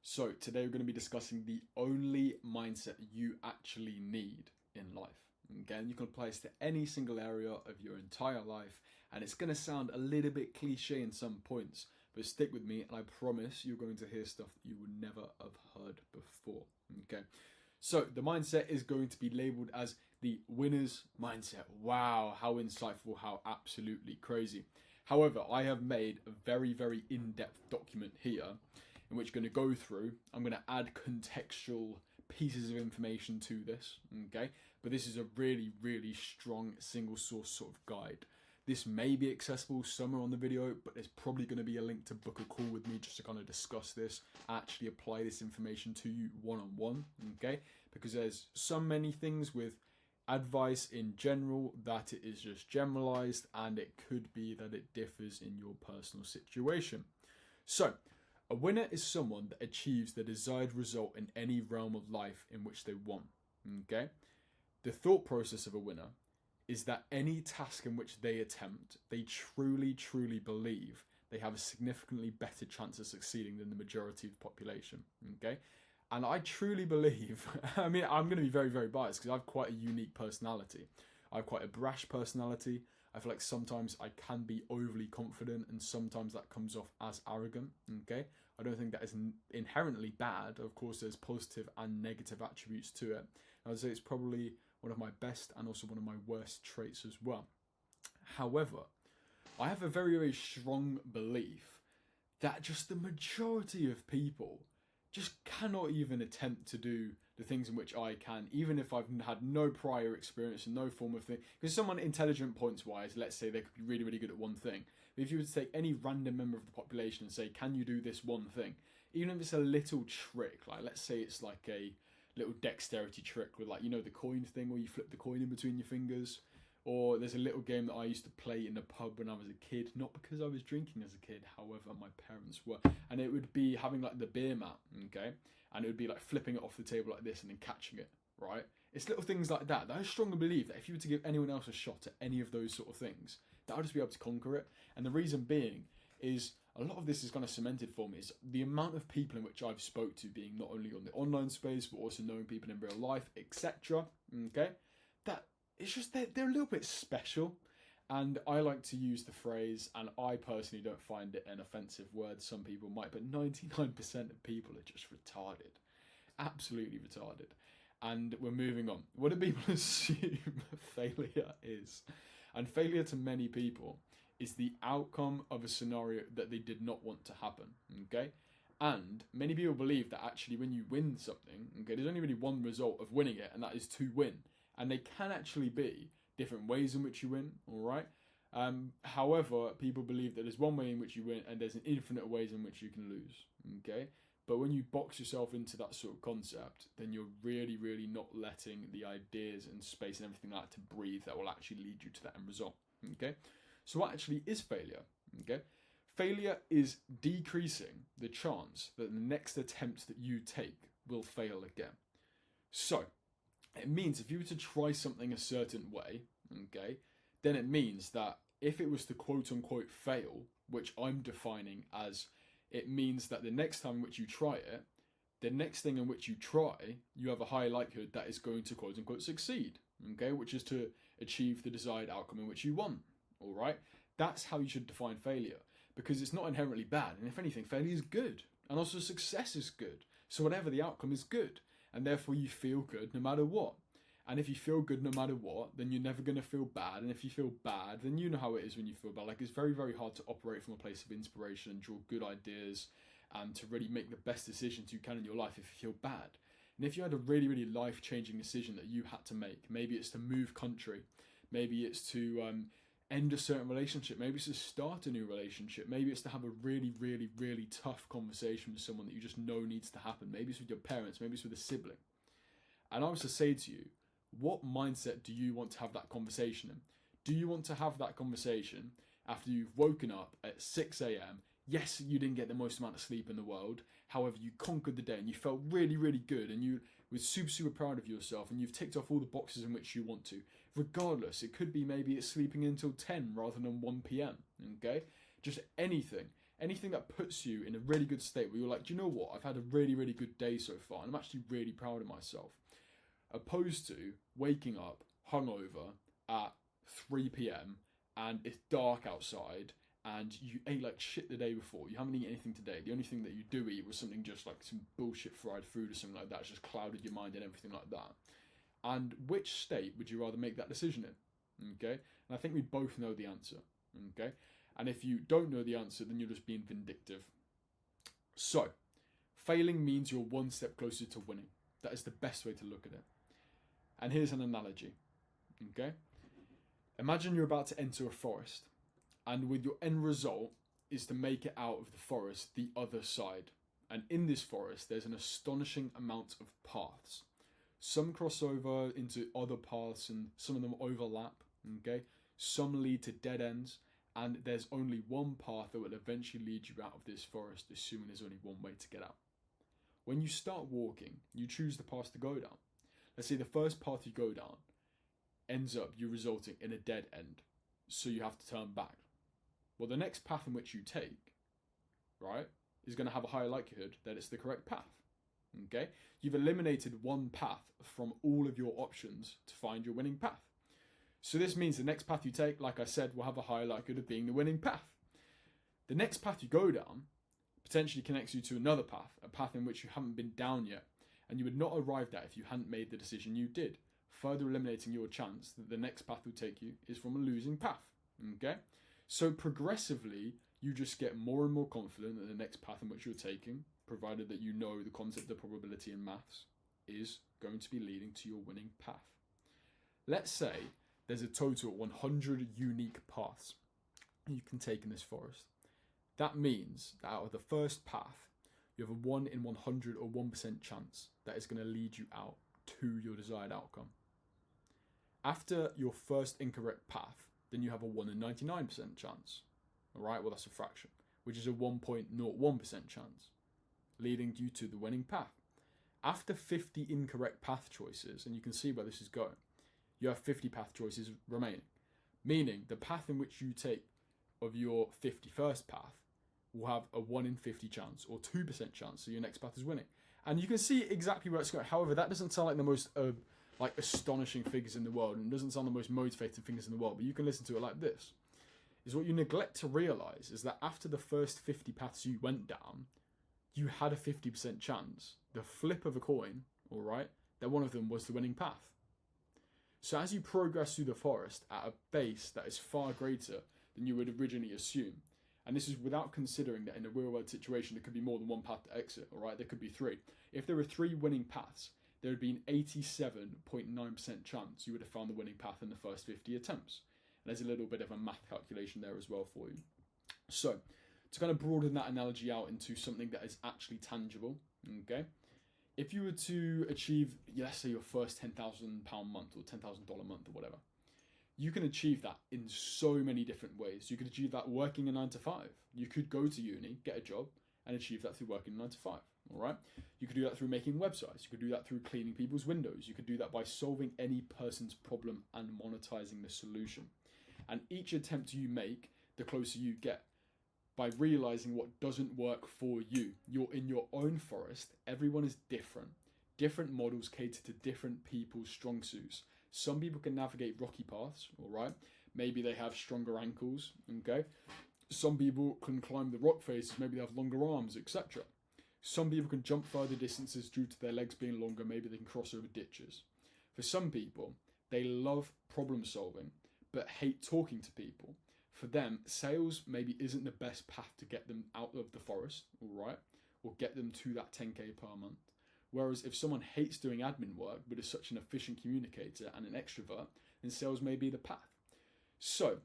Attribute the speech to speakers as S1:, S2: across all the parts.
S1: So, today we're going to be discussing the only mindset you actually need in life. Again, you can apply this to any single area of your entire life, and it's going to sound a little bit cliche in some points, but stick with me, and I promise you're going to hear stuff that you would never have heard before. Okay, so the mindset is going to be labeled as the winner's mindset. Wow, how insightful, how absolutely crazy. However, I have made a very, very in-depth document here in which I'm going to go through. I'm going to add contextual pieces of information to this, okay? But this is a really, really strong single source sort of guide. This may be accessible somewhere on the video, but there's probably going to be a link to book a call with me just to kind of discuss this, actually apply this information to you one-on-one, okay? Because there's so many things with advice in general that it is just generalized, and it could be that it differs in your personal situation. So, a winner is someone that achieves the desired result in any realm of life in which they want. Okay? The thought process of a winner is that any task in which they attempt, they truly, truly believe they have a significantly better chance of succeeding than the majority of the population. Okay? And I truly believe, I mean, I'm going to be very, very biased because I have quite a unique personality. I have quite a brash personality. I feel like sometimes I can be overly confident and sometimes that comes off as arrogant, okay? I don't think that is inherently bad. Of course, there's positive and negative attributes to it. I would say it's probably one of my best and also one of my worst traits as well. However, I have a very, very strong belief that just the majority of people just cannot even attempt to do the things in which I can, even if I've had no prior experience and no form of thing. Because someone intelligent points wise, let's say they could be really, really good at one thing. But if you were to take any random member of the population and say, can you do this one thing? Even if it's a little trick, like let's say it's like a little dexterity trick with, like, you know, the coin thing where you flip the coin in between your fingers. Or there's a little game that I used to play in the pub when I was a kid, not because I was drinking as a kid, however, my parents were. And it would be having like the beer mat, okay? And it would be like flipping it off the table like this and then catching it, right? It's little things like that I strongly believe that if you were to give anyone else a shot at any of those sort of things, that I'll just be able to conquer it. And the reason being is a lot of this is kind of cemented for me is the amount of people in which I've spoke to, being not only on the online space, but also knowing people in real life, etc. Okay? That it's just they're a little bit special, and I like to use the phrase, and I personally don't find it an offensive word. Some people might, but 99% of people are just retarded, absolutely retarded. And we're moving on. What do people assume failure is? And failure to many people is the outcome of a scenario that they did not want to happen. Okay. And many people believe that actually when you win something, okay, there's only really one result of winning it, and that is to win. And they can actually be different ways in which you win, all right? However, people believe that there's one way in which you win and there's an infinite ways in which you can lose, okay? But when you box yourself into that sort of concept, then you're really, really not letting the ideas and space and everything like that to breathe that will actually lead you to that end result, okay? So what actually is failure, okay? Failure is decreasing the chance that the next attempt that you take will fail again. So, it means if you were to try something a certain way, okay, then it means that if it was to quote unquote fail, which I'm defining as it means that the next time in which you try it, the next thing in which you try, you have a high likelihood that is going to quote unquote succeed, okay, which is to achieve the desired outcome in which you want, all right? That's how you should define failure, because it's not inherently bad, and if anything, failure is good, and also success is good. So whatever the outcome is good, and therefore you feel good no matter what. And if you feel good no matter what, then you're never going to feel bad. And if you feel bad, then you know how it is when you feel bad. Like, it's very, very hard to operate from a place of inspiration and draw good ideas and to really make the best decisions you can in your life if you feel bad. And if you had a really, really life-changing decision that you had to make, maybe it's to move country, maybe it's to end a certain relationship, maybe it's to start a new relationship, maybe it's to have a really, really, really tough conversation with someone that you just know needs to happen, maybe it's with your parents, maybe it's with a sibling. And I was to say to you, what mindset do you want to have that conversation in? Do you want to have that conversation after you've woken up at 6 a.m? Yes, you didn't get the most amount of sleep in the world. However, you conquered the day and you felt really, really good and you were super, super proud of yourself and you've ticked off all the boxes in which you want to. Regardless, it could be maybe it's sleeping until 10 rather than 1 p.m. Okay? Just anything. anything that puts you in a really good state where you're like, do you know what? I've had a really, really good day so far, and I'm actually really proud of myself. Opposed to waking up hungover at 3 p.m. and it's dark outside and you ate like shit the day before. You haven't eaten anything today. The only thing that you do eat was something just like some bullshit fried food or something like that. It's just clouded your mind and everything like that. And which state would you rather make that decision in? Okay? And I think we both know the answer. Okay? And if you don't know the answer, then you're just being vindictive. So, failing means you're one step closer to winning. That is the best way to look at it. And here's an analogy. Okay? Imagine you're about to enter a forest, and with your end result is to make it out of the forest the other side. And in this forest, there's an astonishing amount of paths. Some cross over into other paths, and some of them overlap. Okay? Some lead to dead ends, and there's only one path that will eventually lead you out of this forest, assuming there's only one way to get out. When you start walking, you choose the path to go down. Let's say the first path you go down ends up you resulting in a dead end, so you have to turn back. Well, the next path in which you take, right, is going to have a higher likelihood that it's the correct path. Okay? You've eliminated one path from all of your options to find your winning path. So this means the next path you take, like I said, will have a higher likelihood of being the winning path. The next path you go down potentially connects you to another path, a path in which you haven't been down yet, and you would not have arrived at if you hadn't made the decision you did, further eliminating your chance that the next path will take you is from a losing path. Okay? So progressively, you just get more and more confident that the next path in which you're taking, provided that you know the concept of probability in maths, is going to be leading to your winning path. Let's say there's a total of 100 unique paths you can take in this forest. That means that out of the first path, you have a 1 in 100 or 1% chance that is going to lead you out to your desired outcome. After your first incorrect path, then you have a 1 in 99% chance. Alright, well that's a fraction, which is a 1.01% chance, leading you to the winning path. After 50 incorrect path choices, and you can see where this is going, you have 50 path choices remaining. Meaning, the path in which you take of your 51st path will have a 1 in 50 chance, or 2% chance, so your next path is winning. And you can see exactly where it's going. However, that doesn't sound like the most astonishing figures in the world, and it doesn't sound the most motivating figures in the world, but you can listen to it like this. Is what you neglect to realise is that after the first 50 paths you went down, you had a 50% chance, the flip of a coin, alright, that one of them was the winning path. So as you progress through the forest at a pace that is far greater than you would originally assume, and this is without considering that in a real world situation there could be more than one path to exit, alright, there could be 3. If there were 3 winning paths, there would be an 87.9% chance you would have found the winning path in the first 50 attempts. And there's a little bit of a math calculation there as well for you. So, to kind of broaden that analogy out into something that is actually tangible, okay? If you were to achieve, let's say, your first £10,000 month or $10,000 month or whatever, you can achieve that in so many different ways. You could achieve that working a 9 to 5. You could go to uni, get a job, and achieve that through working a 9 to 5. All right? You could do that through making websites. You could do that through cleaning people's windows. You could do that by solving any person's problem and monetizing the solution. And each attempt you make, the closer you get. By realizing what doesn't work for you. You're in your own forest. Everyone is different. Different models cater to different people's strong suits. Some people can navigate rocky paths, all right? Maybe they have stronger ankles, okay? Some people can climb the rock faces. Maybe they have longer arms, etc. Some people can jump further distances due to their legs being longer. Maybe they can cross over ditches. For some people, they love problem solving, but hate talking to people. For them, sales maybe isn't the best path to get them out of the forest, all right, or get them to that 10k per month. Whereas if someone hates doing admin work, but is such an efficient communicator and an extrovert, then sales may be the path. So,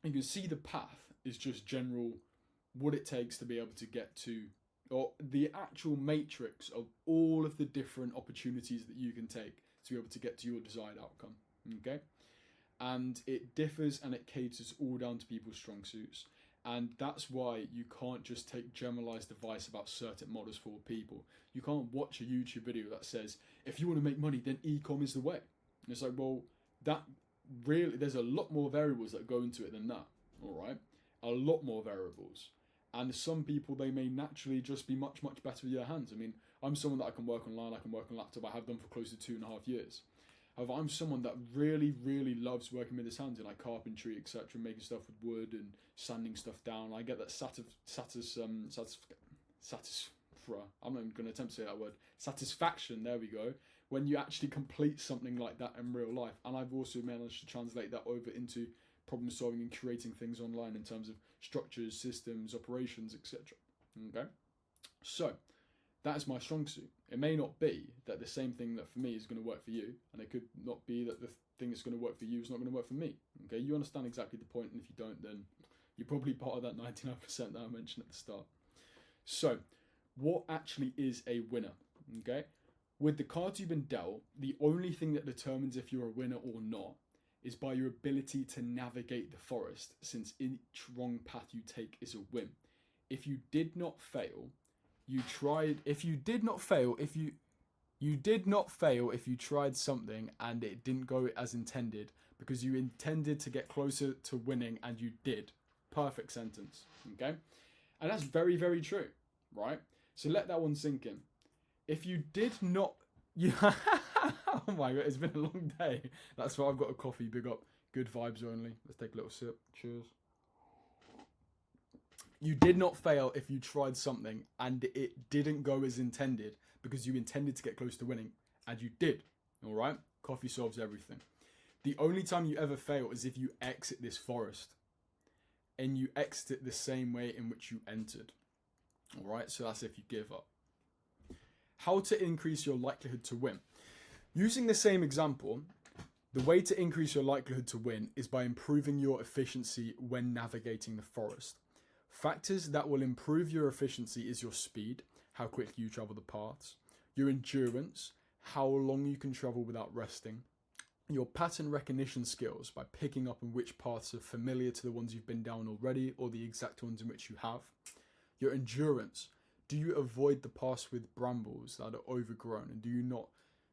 S1: you can see the path is just general what it takes to be able to get to, or the actual matrix of all of the different opportunities that you can take to be able to get to your desired outcome, okay? And it differs and it caters all down to people's strong suits. And that's why you can't just take generalized advice about certain models for people. You can't watch a YouTube video that says, if you want to make money, then e-com is the way. And it's like, well, that really, there's a lot more variables that go into it than that, all right? A lot more variables. And some people, they may naturally just be much, much better with their hands. I mean, I'm someone that I can work online, I can work on laptop, I have done for close to 2.5 years. However, I'm someone that really, really loves working with his hands in like carpentry, etc., making stuff with wood and sanding stuff down. I get that I'm not even going to attempt to say that word. Satisfaction, there we go, when you actually complete something like that in real life. And I've also managed to translate that over into problem solving and creating things online in terms of structures, systems, operations, etc. Okay, so that is my strong suit. It may not be that the same thing that for me is going to work for you, and it could not be that the thing that's going to work for you is not going to work for me. Okay, you understand exactly the point, and if you don't, then you're probably part of that 99% that I mentioned at the start. So, what actually is a winner? Okay, with the cards you've been dealt, the only thing that determines if you're a winner or not is by your ability to navigate the forest, since each wrong path you take is a win. If you did not fail, you tried something and it didn't go as intended because you intended to get closer to winning and you did. Perfect sentence, okay? And that's very, very true, right? So let that one sink in. If you did not... Oh my god, it's been a long day. That's why I've got a coffee. Big up. Good vibes only. Let's take a little sip. Cheers. You did not fail if you tried something and it didn't go as intended because you intended to get close to winning and you did. All right? Coffee solves everything. The only time you ever fail is if you exit this forest and you exit it the same way in which you entered. All right? So that's if you give up. How to increase your likelihood to win. Using the same example, the way to increase your likelihood to win is by improving your efficiency when navigating the forest. Factors that will improve your efficiency is your speed, how quickly you travel the paths, your endurance, how long you can travel without resting, your pattern recognition skills by picking up on which paths are familiar to the ones you've been down already or the exact ones in which you have, your endurance. Do you avoid the paths with brambles that are overgrown, and do you not,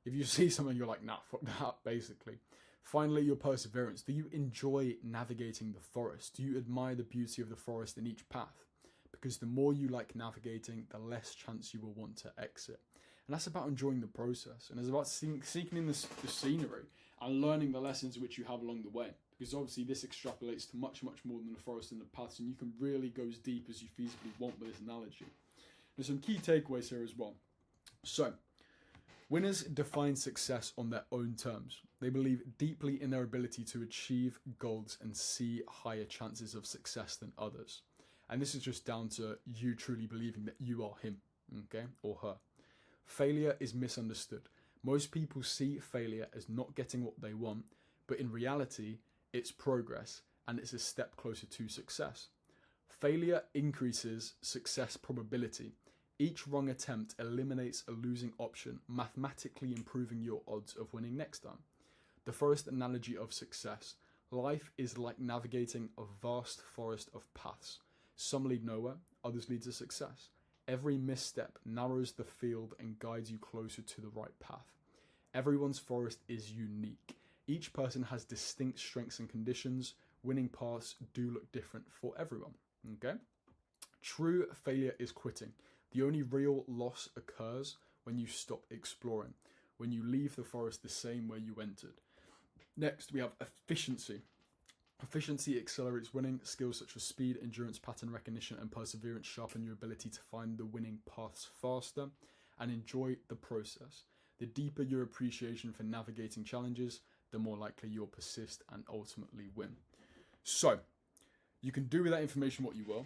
S1: if you see something, you're like, nah, fuck that, basically. Finally, your perseverance. Do you enjoy navigating the forest? Do you admire the beauty of the forest in each path? Because the more you like navigating, the less chance you will want to exit. And that's about enjoying the process. And it's about seeking in the scenery and learning the lessons which you have along the way. Because obviously this extrapolates to much, much more than the forest and the paths, and you can really go as deep as you feasibly want with this analogy. There's some key takeaways here as well. So, winners define success on their own terms. They believe deeply in their ability to achieve goals and see higher chances of success than others. And this is just down to you truly believing that you are him, okay, or her. Failure is misunderstood. Most people see failure as not getting what they want, but in reality, it's progress and it's a step closer to success. Failure increases success probability. Each wrong attempt eliminates a losing option, mathematically improving your odds of winning next time. The forest analogy of success. Life is like navigating a vast forest of paths. Some lead nowhere, others lead to success. Every misstep narrows the field and guides you closer to the right path. Everyone's forest is unique. Each person has distinct strengths and conditions. Winning paths do look different for everyone. Okay? True failure is quitting. The only real loss occurs when you stop exploring, when you leave the forest the same way you entered. Next, we have efficiency. Efficiency accelerates winning. Skills such as speed, endurance, pattern recognition, and perseverance sharpen your ability to find the winning paths faster and enjoy the process. The deeper your appreciation for navigating challenges, the more likely you'll persist and ultimately win. So, you can do with that information what you will.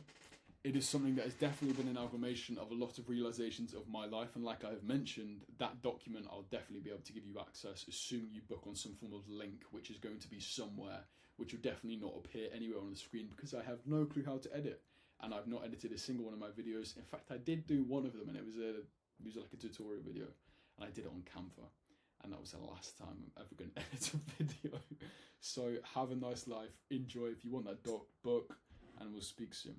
S1: It is something that has definitely been an amalgamation of a lot of realizations of my life, and like I have mentioned, that document I'll definitely be able to give you access as soon as you book on some form of link, which is going to be somewhere, which will definitely not appear anywhere on the screen because I have no clue how to edit, and I've not edited a single one of my videos. In fact, I did do one of them, and it was like a tutorial video, and I did it on Canva, and that was the last time I'm ever going to edit a video. So have a nice life, enjoy. If you want that book, and we'll speak soon.